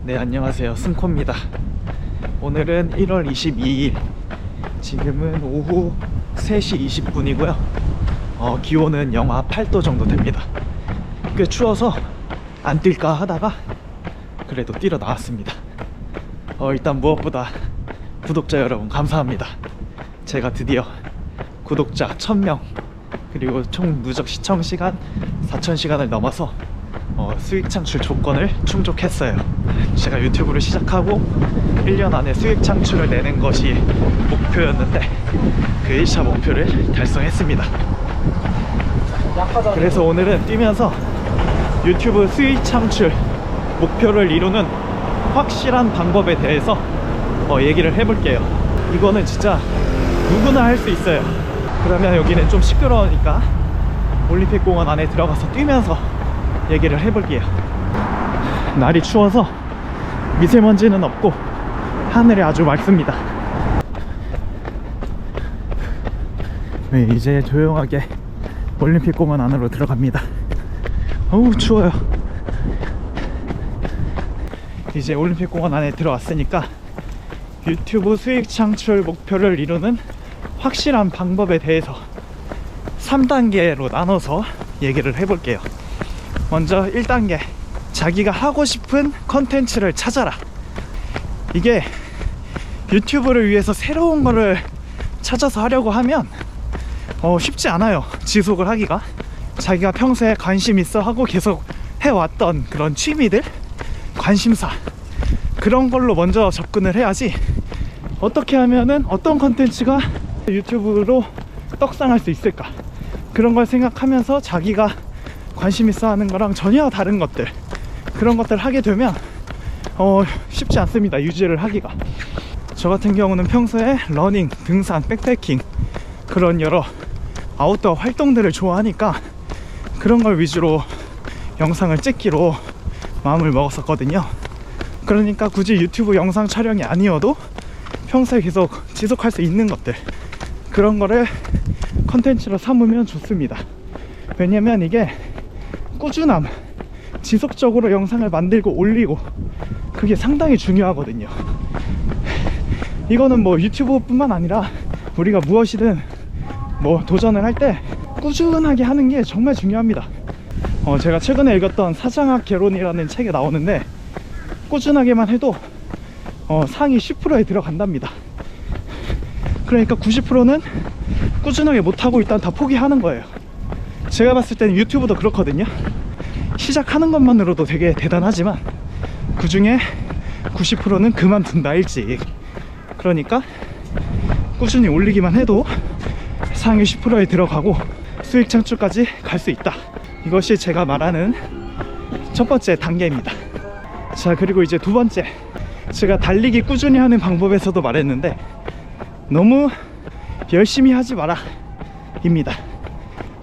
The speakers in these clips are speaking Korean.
네, 안녕하세요. 승코입니다. 오늘은 1월 22일, 지금은 오후 3시 20분이고요 기온은 영하 8도 정도 됩니다. 꽤 추워서 안 뛸까 하다가 그래도 뛰러 나왔습니다. 일단 무엇보다 구독자 여러분 감사합니다. 제가 드디어 구독자 1000명 그리고 총 누적 시청시간 4000시간을 넘어서 수익 창출 조건을 충족했어요. 제가 유튜브를 시작하고 1년 안에 수익 창출을 내는 것이 목표였는데 그 1차 목표를 달성했습니다. 그래서 오늘은 뛰면서 유튜브 수익 창출 목표를 이루는 확실한 방법에 대해서 얘기를 해볼게요. 이거는 진짜 누구나 할 수 있어요. 그러면 여기는 좀 시끄러우니까 올림픽공원 안에 들어가서 뛰면서 얘기를 해볼게요. 날이 추워서 미세먼지는 없고 하늘이 아주 맑습니다. 네, 이제 조용하게 올림픽공원 안으로 들어갑니다. 어우 추워요. 이제 올림픽공원 안에 들어왔으니까 유튜브 수익 창출 목표를 이루는 확실한 방법에 대해서 3단계로 나눠서 얘기를 해볼게요. 먼저 1단계, 자기가 하고 싶은 컨텐츠를 찾아라. 이게 유튜브를 위해서 새로운 거를 찾아서 하려고 하면 쉽지 않아요. 지속을 하기가. 자기가 평소에 관심 있어 하고 계속 해왔던 그런 취미들, 관심사, 그런 걸로 먼저 접근을 해야지. 어떻게 하면은 어떤 컨텐츠가 유튜브로 떡상할 수 있을까, 그런 걸 생각하면서 자기가 관심 있어 하는 거랑 전혀 다른 것들, 그런 것들 하게 되면 쉽지 않습니다. 유지를 하기가. 저 같은 경우는 평소에 러닝, 등산, 백패킹, 그런 여러 아웃도어 활동들을 좋아하니까 그런 걸 위주로 영상을 찍기로 마음을 먹었었거든요. 그러니까 굳이 유튜브 영상 촬영이 아니어도 평소에 계속 지속할 수 있는 것들, 그런 거를 컨텐츠로 삼으면 좋습니다. 왜냐면 이게 꾸준함, 지속적으로 영상을 만들고 올리고, 그게 상당히 중요하거든요. 이거는 뭐 유튜브 뿐만 아니라 우리가 무엇이든 뭐 도전을 할 때 꾸준하게 하는 게 정말 중요합니다. 제가 최근에 읽었던 사장학 개론이라는 책에 나오는데, 꾸준하게만 해도 상위 10%에 들어간답니다. 그러니까 90%는 꾸준하게 못하고 일단 다 포기하는 거예요. 제가 봤을 때는 유튜브도 그렇거든요. 시작하는 것만으로도 되게 대단하지만 그 중에 90%는 그만둔다 일찍. 그러니까 꾸준히 올리기만 해도 상위 10%에 들어가고 수익 창출까지 갈 수 있다. 이것이 제가 말하는 첫 번째 단계입니다. 자, 그리고 이제 두 번째, 제가 달리기 꾸준히 하는 방법에서도 말했는데 너무 열심히 하지 마라 입니다.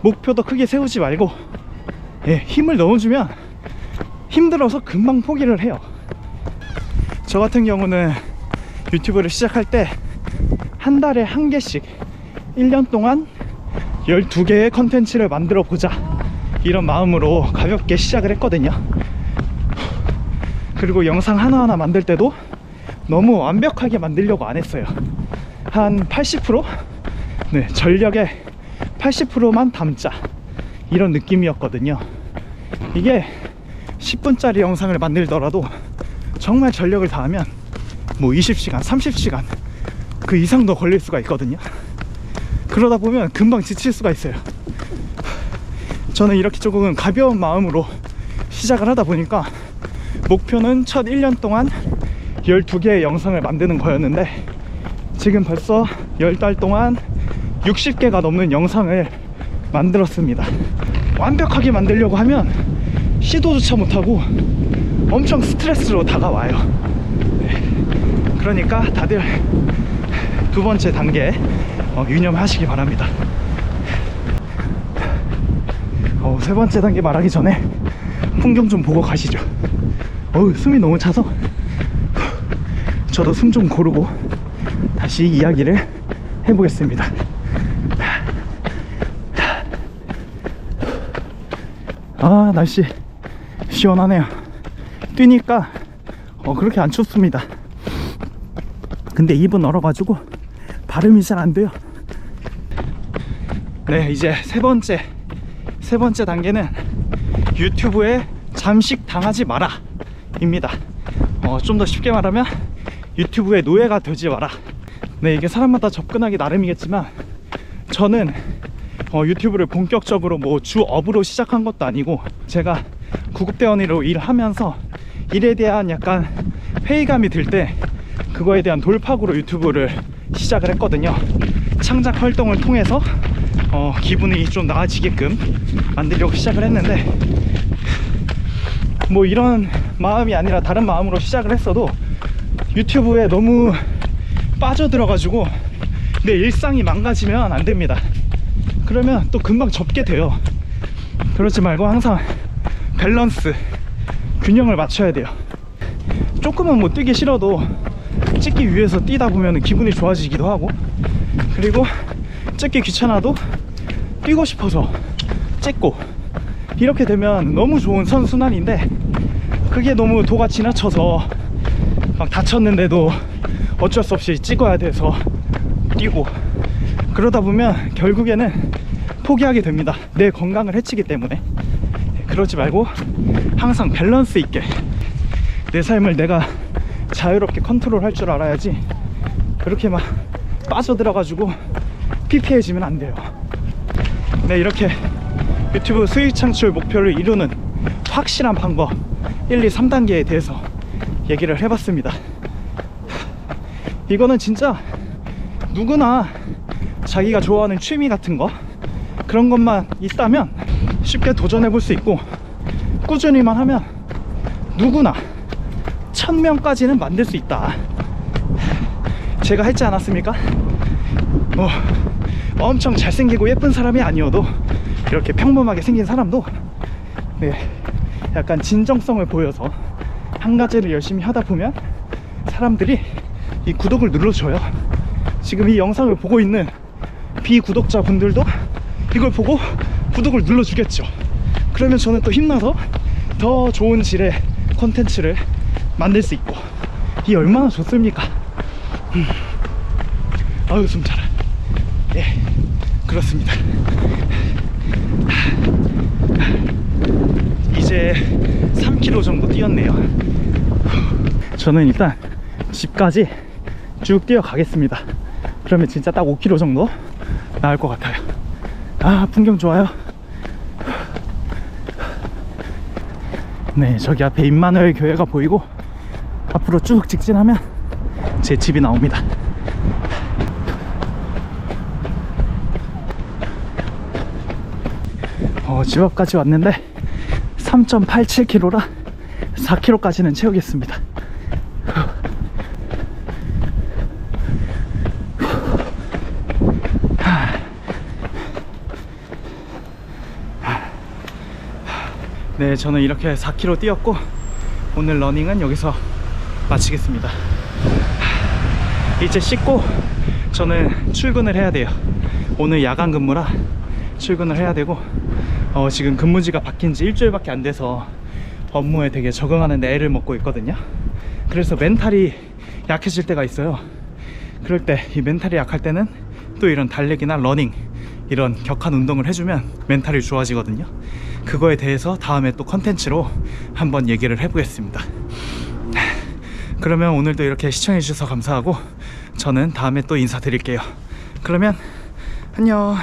목표도 크게 세우지 말고 힘을 넣어주면 힘들어서 금방 포기를 해요. 저 같은 경우는 유튜브를 시작할 때 한 달에 한 개씩 1년 동안 12개의 컨텐츠를 만들어 보자, 이런 마음으로 가볍게 시작을 했거든요. 그리고 영상 하나하나 만들 때도 너무 완벽하게 만들려고 안 했어요. 한 80%? 네, 전력의 80%만 담자, 이런 느낌이었거든요. 이게 10분짜리 영상을 만들더라도 정말 전력을 다하면 뭐 20시간, 30시간 그 이상도 걸릴 수가 있거든요. 그러다 보면 금방 지칠 수가 있어요. 저는 이렇게 조금 가벼운 마음으로 시작을 하다 보니까 목표는 첫 1년 동안 12개의 영상을 만드는 거였는데 지금 벌써 10달 동안 60개가 넘는 영상을 만들었습니다. 완벽하게 만들려고 하면 시도조차 못하고 엄청 스트레스로 다가와요. 그러니까 다들 두 번째 단계 유념하시기 바랍니다. 세 번째 단계 말하기 전에 풍경 좀 보고 가시죠. 숨이 너무 차서 저도 숨 좀 고르고 다시 이야기를 해보겠습니다. 날씨 시원하네요. 뛰니까 그렇게 안 춥습니다. 근데 입은 얼어가지고 발음이 잘 안 돼요. 네, 이제 세 번째 단계는 유튜브에 잠식 당하지 마라 입니다. 좀 더 쉽게 말하면 유튜브의 노예가 되지 마라. 네, 이게 사람마다 접근하기 나름이겠지만 저는 유튜브를 본격적으로 뭐 주업으로 시작한 것도 아니고, 제가 구급대원으로 일하면서 일에 대한 약간 회의감이 들 때 그거에 대한 돌파구로 유튜브를 시작을 했거든요. 창작 활동을 통해서 기분이 좀 나아지게끔 만들려고 시작을 했는데, 뭐 이런 마음이 아니라 다른 마음으로 시작을 했어도 유튜브에 너무 빠져들어가지고 내 일상이 망가지면 안 됩니다. 그러면 또 금방 접게 돼요. 그러지 말고 항상 밸런스, 균형을 맞춰야 돼요. 조금은 뭐 뛰기 싫어도 찍기 위해서 뛰다 보면 기분이 좋아지기도 하고, 그리고 찍기 귀찮아도 뛰고 싶어서 찍고, 이렇게 되면 너무 좋은 선순환인데, 그게 너무 도가 지나쳐서 막 다쳤는데도 어쩔 수 없이 찍어야 돼서 뛰고, 그러다 보면 결국에는 포기하게 됩니다. 내 건강을 해치기 때문에. 그러지 말고 항상 밸런스 있게 내 삶을 내가 자유롭게 컨트롤 할 줄 알아야지, 그렇게 막 빠져들어가지고 피폐해지면 안 돼요. 네, 이렇게 유튜브 수익 창출 목표를 이루는 확실한 방법 1, 2, 3단계에 대해서 얘기를 해봤습니다. 이거는 진짜 누구나 자기가 좋아하는 취미 같은 거, 그런 것만 있다면 쉽게 도전해 볼 수 있고, 꾸준히만 하면 누구나 1000명까지는 만들 수 있다. 제가 했지 않았습니까? 뭐 엄청 잘생기고 예쁜 사람이 아니어도 이렇게 평범하게 생긴 사람도 약간 진정성을 보여서 한 가지를 열심히 하다 보면 사람들이 이 구독을 눌러줘요. 지금 이 영상을 보고 있는 비구독자 분들도 이걸 보고 구독을 눌러주겠죠. 그러면 저는 또 힘나서 더 좋은 질의 콘텐츠를 만들 수 있고, 이 얼마나 좋습니까? 아유, 숨 차라. 예, 그렇습니다. 이제 3km 정도 뛰었네요. 저는 일단 집까지 쭉 뛰어가겠습니다. 그러면 진짜 딱 5km 정도 나을 것 같아요. 아, 풍경 좋아요. 네, 저기 앞에 임마누엘 교회가 보이고 앞으로 쭉 직진하면 제 집이 나옵니다. 집 앞까지 왔는데 3.87km라 4km까지는 채우겠습니다. 네, 저는 이렇게 4km 뛰었고 오늘 러닝은 여기서 마치겠습니다. 이제 씻고 저는 출근을 해야 돼요. 오늘 야간 근무라 출근을 해야 되고, 지금 근무지가 바뀐 지 일주일밖에 안 돼서 업무에 되게 적응하는 데 애를 먹고 있거든요. 그래서 멘탈이 약해질 때가 있어요. 그럴 때, 이 멘탈이 약할 때는 또 이런 달리기나 러닝, 이런 격한 운동을 해주면 멘탈이 좋아지거든요. 그거에 대해서 다음에 또 컨텐츠로 한번 얘기를 해보겠습니다. 그러면 오늘도 이렇게 시청해 주셔서 감사하고 저는 다음에 또 인사드릴게요. 그러면 안녕.